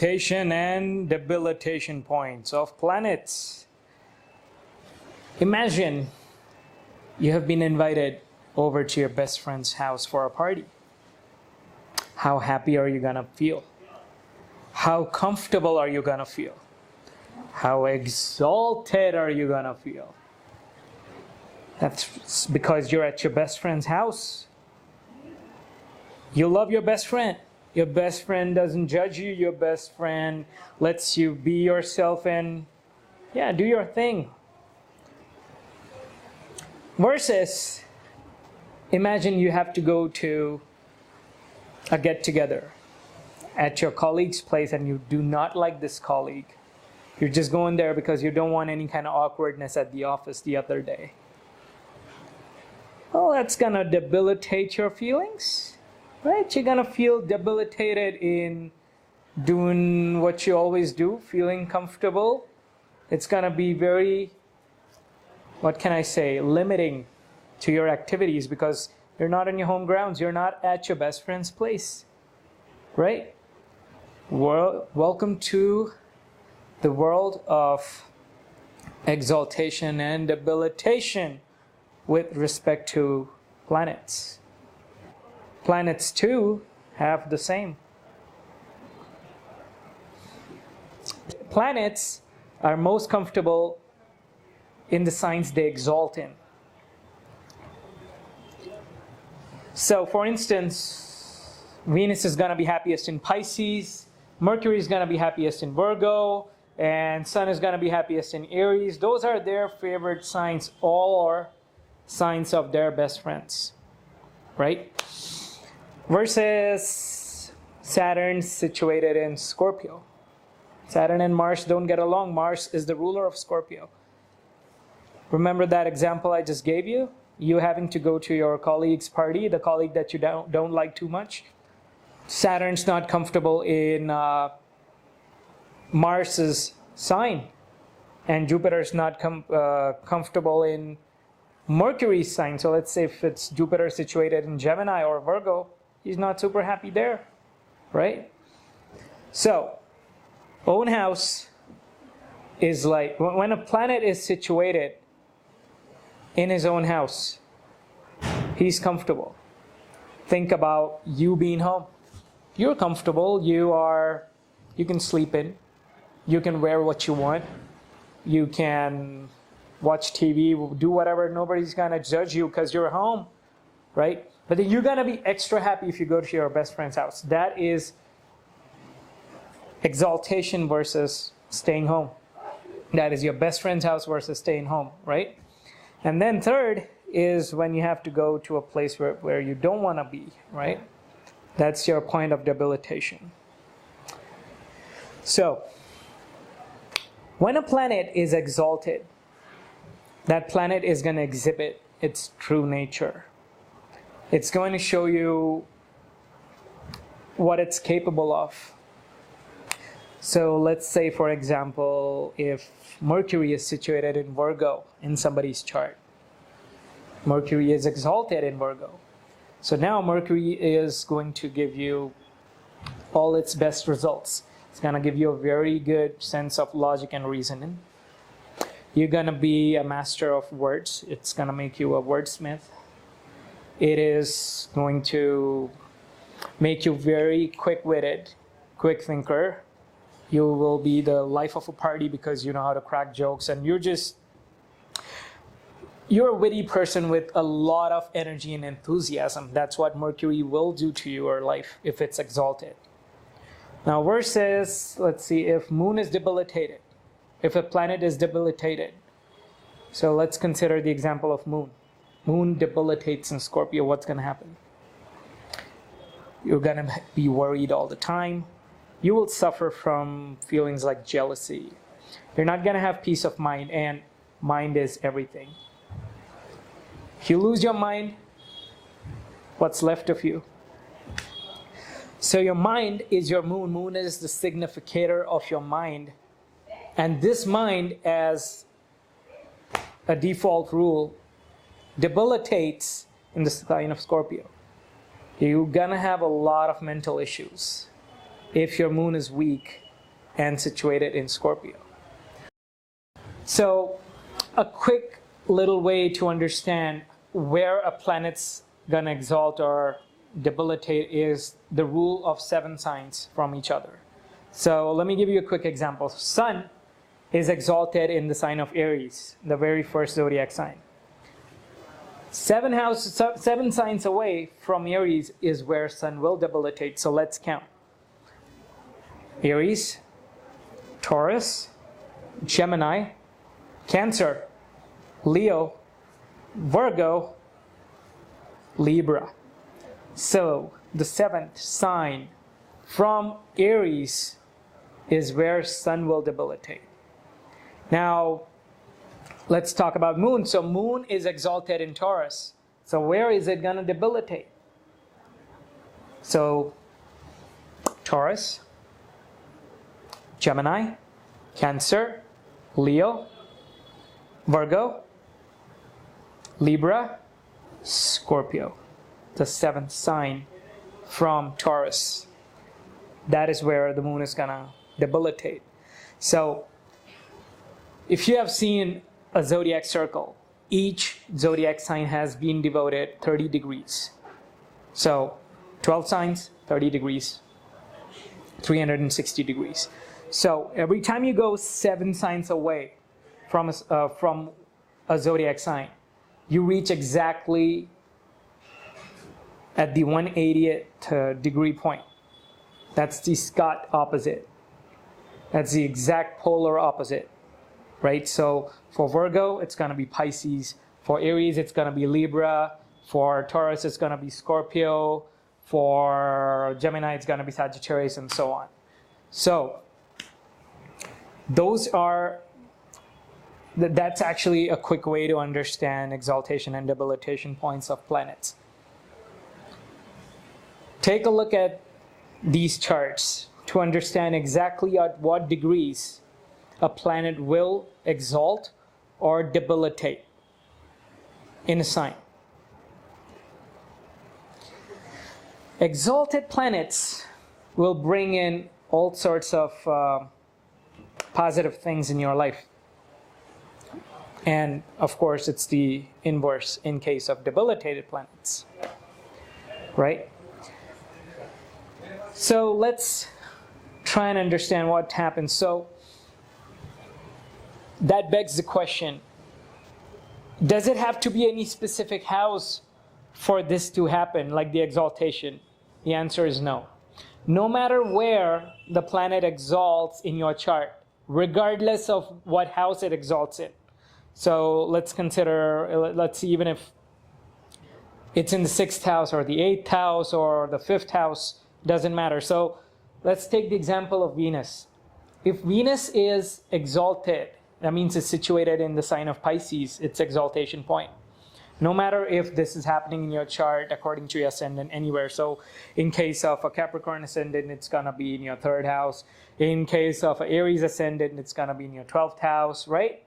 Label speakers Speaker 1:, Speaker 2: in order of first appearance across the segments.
Speaker 1: Exaltation and debilitation points of planets. Imagine you have been invited over to your best friend's house for a party. How happy are you gonna feel? How comfortable are you gonna feel? How exalted are you gonna feel? That's because you're at your best friend's house. You love your best friend. Your best friend doesn't judge you. Your best friend lets you be yourself and do your thing. Versus, imagine you have to go to a get-together at your colleague's place and you do not like this colleague. You're just going there because you don't want any kind of awkwardness at the office the other day. Well, that's gonna debilitate your feelings, right? You're gonna feel debilitated in doing what you always do, feeling comfortable. It's gonna be very, limiting to your activities because you're not in your home grounds. You're not at your best friend's place, right? Welcome to the world of exaltation and debilitation with respect to planets. Planets too have the same. Planets are most comfortable in the signs they exalt in. So for instance, Venus is going to be happiest in Pisces, Mercury is going to be happiest in Virgo, and Sun is going to be happiest in Aries. Those are their favorite signs, all are signs of their best friends, right? Versus Saturn situated in Scorpio. Saturn and Mars don't get along. Mars is the ruler of Scorpio. Remember that example I just gave you? You having to go to your colleague's party, the colleague that you don't like too much. Saturn's not comfortable in Mars's sign. And Jupiter's not comfortable in Mercury's sign. So let's say if it's Jupiter situated in Gemini or Virgo, he's not super happy there, right? So, own house is like, when a planet is situated in his own house, he's comfortable. Think about you being home. You're comfortable, you can sleep in, you can wear what you want, you can watch TV, do whatever, nobody's gonna judge you because you're home, right? But then you're gonna be extra happy if you go to your best friend's house. That is exaltation versus staying home. That is your best friend's house versus staying home, right? And then third is when you have to go to a place where you don't want to be, right? That's your point of debilitation. So, when a planet is exalted, that planet is going to exhibit its true nature. It's going to show you what it's capable of. So let's say, for example, if Mercury is situated in Virgo in somebody's chart. Mercury is exalted in Virgo. So now Mercury is going to give you all its best results. It's going to give you a very good sense of logic and reasoning. You're going to be a master of words. It's going to make you a wordsmith. It is going to make you very quick-witted, quick thinker. You will be the life of a party because you know how to crack jokes, and you're a witty person with a lot of energy and enthusiasm. That's what Mercury will do to your life if it's exalted. Now versus, let's see, if Moon is debilitated, if a planet is debilitated. So let's consider the example of Moon. Moon debilitates in Scorpio, what's going to happen? You're going to be worried all the time. You will suffer from feelings like jealousy. You're not going to have peace of mind, and mind is everything. If you lose your mind, what's left of you? So your mind is your moon. Moon is the significator of your mind. And this mind, as a default rule, debilitates in the sign of Scorpio. You're going to have a lot of mental issues if your moon is weak and situated in Scorpio. So a quick little way to understand where a planet's gonna exalt or debilitate is the rule of 7 signs from each other. So let me give you a quick example. Sun is exalted in the sign of Aries, the very first zodiac sign. 7 signs away from Aries is where Sun will debilitate. So let's count. Aries, Taurus, Gemini, Cancer, Leo, Virgo, Libra. So the 7th sign from Aries is where Sun will debilitate. Now, let's talk about Moon. So Moon is exalted in Taurus. So where is it going to debilitate? So Taurus, Gemini, Cancer, Leo, Virgo, Libra, Scorpio. The 7th sign from Taurus. That is where the Moon is going to debilitate. So if you have seen a zodiac circle, each zodiac sign has been devoted 30 degrees. So 12 signs, 30 degrees, 360 degrees. So every time you go 7 signs away from a zodiac sign, you reach exactly at the 180th degree point. That's the Scott opposite. That's the exact polar opposite, right? So for Virgo, it's going to be Pisces. For Aries, it's going to be Libra. For Taurus, it's going to be Scorpio. For Gemini, it's going to be Sagittarius, and so on. So that's actually a quick way to understand exaltation and debilitation points of planets. Take a look at these charts to understand exactly at what degrees a planet will exalt or debilitate in a sign. Exalted planets will bring in all sorts of positive things in your life. And of course, it's the inverse in case of debilitated planets, right? So let's try and understand what happens. So that begs the question, does it have to be any specific house for this to happen, like the exaltation? The answer is no. No matter where the planet exalts in your chart, regardless of what house it exalts in. So let's see, even if it's in the 6th house or the 8th house or the 5th house, doesn't matter. So let's take the example of Venus. If Venus is exalted, that means it's situated in the sign of Pisces, its exaltation point. No matter if this is happening in your chart according to your ascendant anywhere. So in case of a Capricorn ascendant, it's going to be in your 3rd house. In case of an Aries ascendant, it's going to be in your 12th house, right?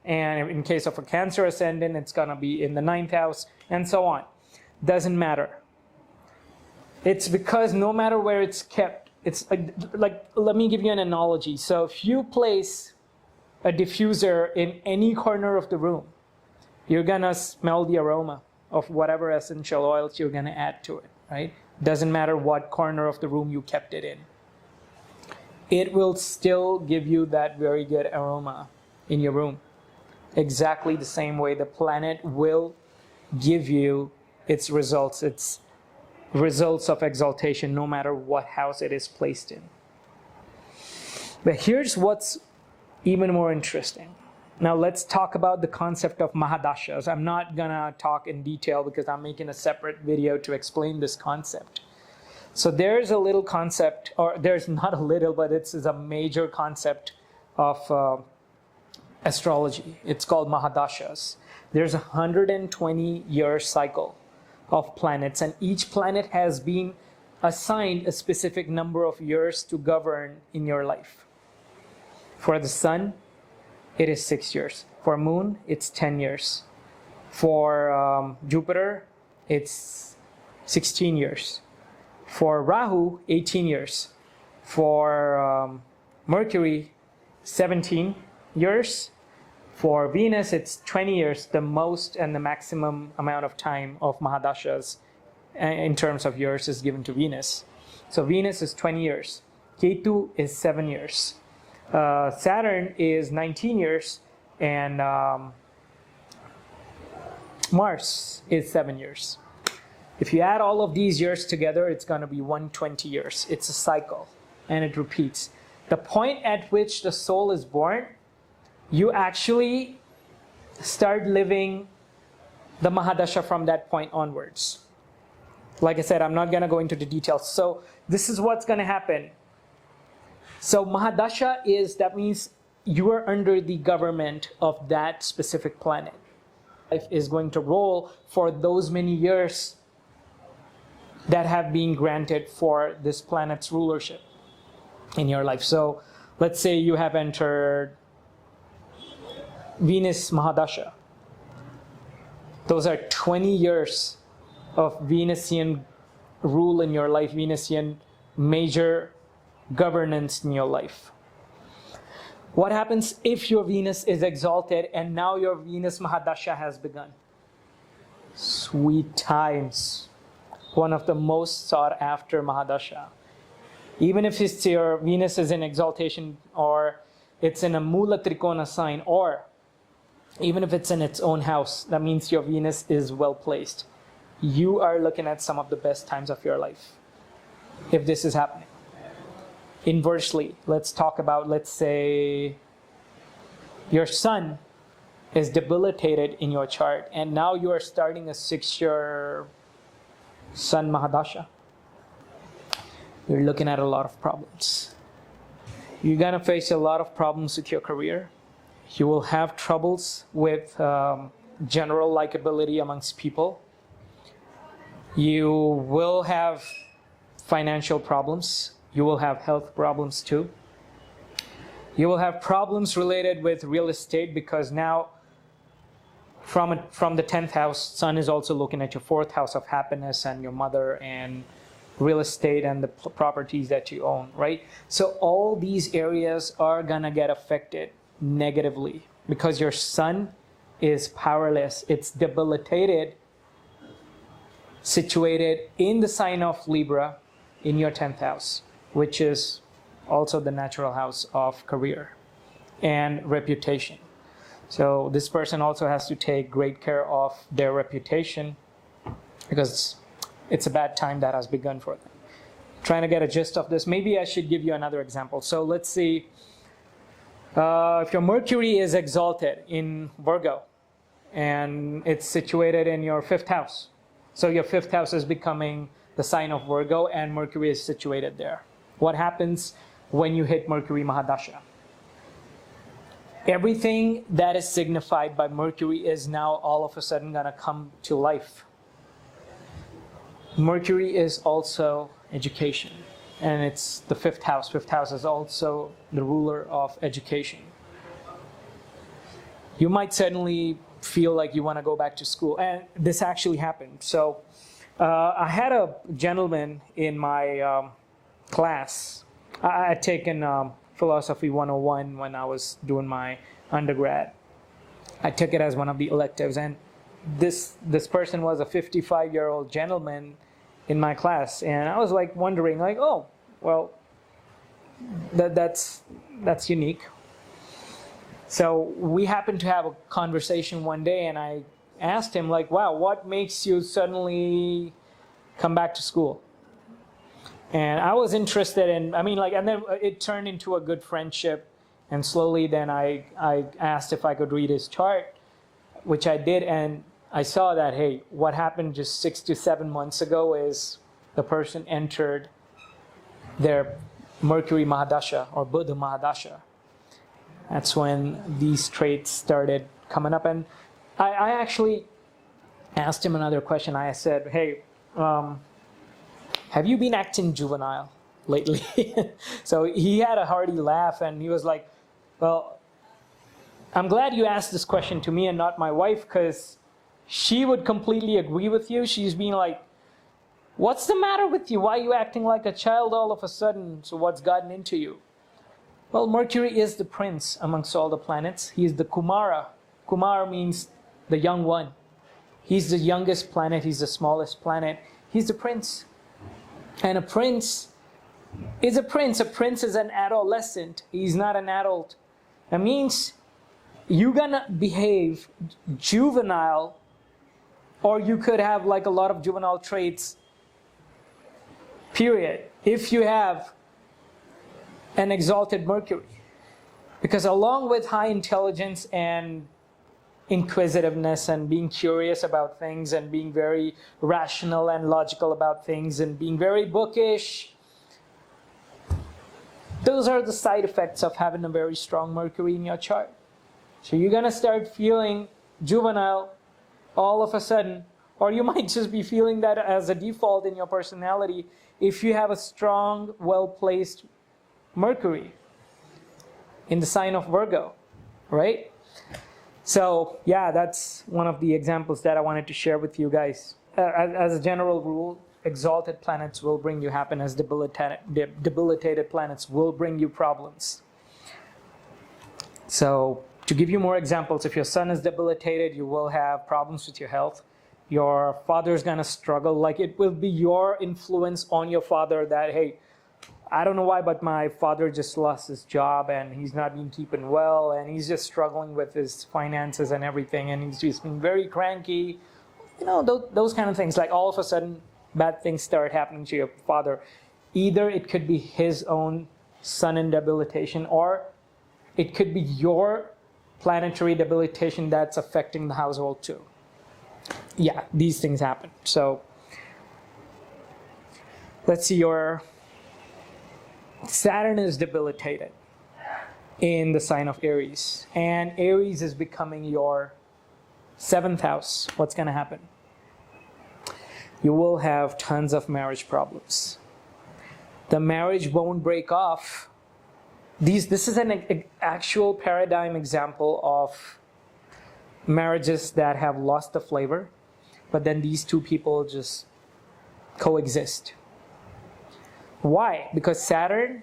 Speaker 1: And in case of a Cancer ascendant, it's going to be in the 9th house, and so on. Doesn't matter. It's because no matter where it's kept, it's like, let me give you an analogy. So if you place a diffuser in any corner of the room, you're gonna smell the aroma of whatever essential oils you're gonna add to it, right? Doesn't matter what corner of the room you kept it in. It will still give you that very good aroma in your room. Exactly the same way the planet will give you its results of exaltation, no matter what house it is placed in. But here's what's even more interesting. Now let's talk about the concept of Mahadashas. I'm not gonna talk in detail because I'm making a separate video to explain this concept. So there's a little concept, or there's not a little, but it's a major concept of astrology. It's called Mahadashas. There's a 120-year cycle of planets, and each planet has been assigned a specific number of years to govern in your life. For the sun, it is 6 years. For moon, it's 10 years. For Jupiter, it's 16 years. For Rahu, 18 years. For Mercury, 17 years. For Venus, it's 20 years, the most and the maximum amount of time of Mahadashas in terms of years is given to Venus. So Venus is 20 years. Ketu is 7 years. Saturn is 19 years. And Mars is 7 years. If you add all of these years together, it's going to be 120 years. It's a cycle, and it repeats. The point at which the soul is born, you actually start living the Mahadasha from that point onwards. Like I said, I'm not going to go into the details. So this is what's going to happen. So Mahadasha is, that means you are under the government of that specific planet. Life is going to roll for those many years that have been granted for this planet's rulership in your life. So let's say you have entered Venus Mahadasha. Those are 20 years of Venusian rule in your life, Venusian major governance in your life. What happens if your Venus is exalted and now your Venus Mahadasha has begun? Sweet times. One of the most sought after Mahadasha. Even if it's your Venus is in exaltation, or it's in a Mula Trikona sign, or even if it's in its own house, that means your Venus is well placed. You are looking at some of the best times of your life if this is happening. Inversely, let's talk about, let's say your sun is debilitated in your chart, and now you are starting a 6-year Sun Mahadasha. You're looking at a lot of problems. You're going to face a lot of problems with your career. You will have troubles with general likability amongst people. You will have financial problems. You will have health problems too. You will have problems related with real estate, because now from the 10th house, Sun is also looking at your 4th house of happiness and your mother and real estate and the properties that you own, right? So all these areas are gonna get affected negatively because your Sun is powerless. It's debilitated, situated in the sign of Libra in your 10th house, which is also the natural house of career and reputation. So this person also has to take great care of their reputation, because it's a bad time that has begun for them. Trying to get a gist of this. Maybe I should give you another example. So let's see, if your Mercury is exalted in Virgo and it's situated in your 5th house. So your 5th house is becoming the sign of Virgo and Mercury is situated there. What happens when you hit Mercury Mahadasha? Everything that is signified by Mercury is now all of a sudden going to come to life. Mercury is also education, and it's the 5th house. 5th house is also the ruler of education. You might suddenly feel like you want to go back to school, and this actually happened. So I had a gentleman in my class. I had taken Philosophy 101 when I was doing my undergrad. I took it as one of the electives, and this person was a 55-year-old gentleman in my class, and I was like wondering, like, oh, well, that's unique. So we happened to have a conversation one day, and I asked him, like, wow, what makes you suddenly come back to school? And I was interested in, and then it turned into a good friendship. And slowly then I asked if I could read his chart, which I did. And I saw that, hey, what happened just 6 to 7 months ago is the person entered their Mercury Mahadasha or Buddha Mahadasha. That's when these traits started coming up. And I actually asked him another question. I said, hey, have you been acting juvenile lately? So he had a hearty laugh, and he was like, well, I'm glad you asked this question to me and not my wife, because she would completely agree with you. She's been like, what's the matter with you? Why are you acting like a child all of a sudden? So what's gotten into you? Well, Mercury is the prince amongst all the planets. He is the Kumara. Kumara means the young one. He's the youngest planet. He's the smallest planet. He's the prince. And a prince is a prince. A prince is an adolescent. He's not an adult. That means you're gonna behave juvenile, or you could have like a lot of juvenile traits, period, if you have an exalted Mercury. Because along with high intelligence and inquisitiveness and being curious about things and being very rational and logical about things and being very bookish, those are the side effects of having a very strong Mercury in your chart. So you're going to start feeling juvenile all of a sudden, or you might just be feeling that as a default in your personality if you have a strong, well-placed Mercury in the sign of Virgo, right? So yeah, that's one of the examples that I wanted to share with you guys. As a general rule, exalted planets will bring you happiness, debilitated planets will bring you problems. So to give you more examples, if your sun is debilitated, you will have problems with your health. Your father's going to struggle. Like, it will be your influence on your father that, hey, I don't know why, but my father just lost his job and he's not been keeping well and he's just struggling with his finances and everything and he's just been very cranky. You know, those kind of things. Like, all of a sudden, bad things start happening to your father. Either it could be his own sun in debilitation, or it could be your planetary debilitation that's affecting the household too. Yeah, these things happen. So let's see, your Saturn is debilitated in the sign of Aries, and Aries is becoming your 7th house. What's going to happen? You will have tons of marriage problems. The marriage won't break off. This is an actual paradigm example of marriages that have lost the flavor, but then these two people just coexist. Why? Because Saturn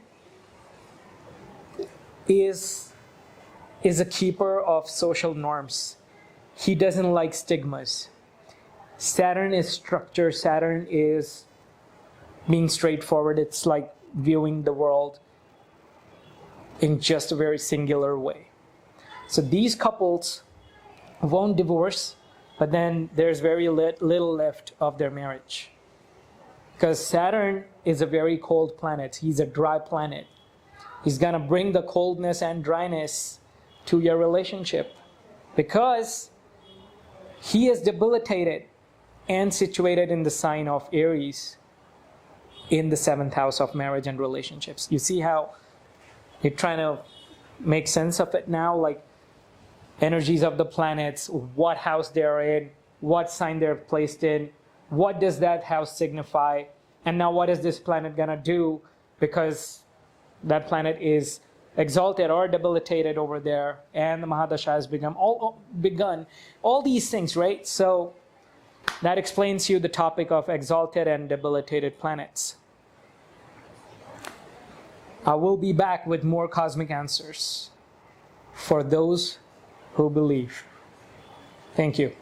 Speaker 1: is a keeper of social norms. He doesn't like stigmas. Saturn is structure. Saturn is being straightforward. It's like viewing the world in just a very singular way. So these couples won't divorce, but then there's very little left of their marriage. Because Saturn is a very cold planet. He's a dry planet. He's going to bring the coldness and dryness to your relationship because he is debilitated and situated in the sign of Aries in the 7th house of marriage and relationships. You see how you're trying to make sense of it now? Like, energies of the planets, what house they're in, what sign they're placed in, what does that house signify, and now what is this planet gonna do because that planet is exalted or debilitated over there, and the Mahadasha has begun. All these things, right? So that explains to you the topic of exalted and debilitated planets. I will be back with more cosmic answers for those who believe. Thank you.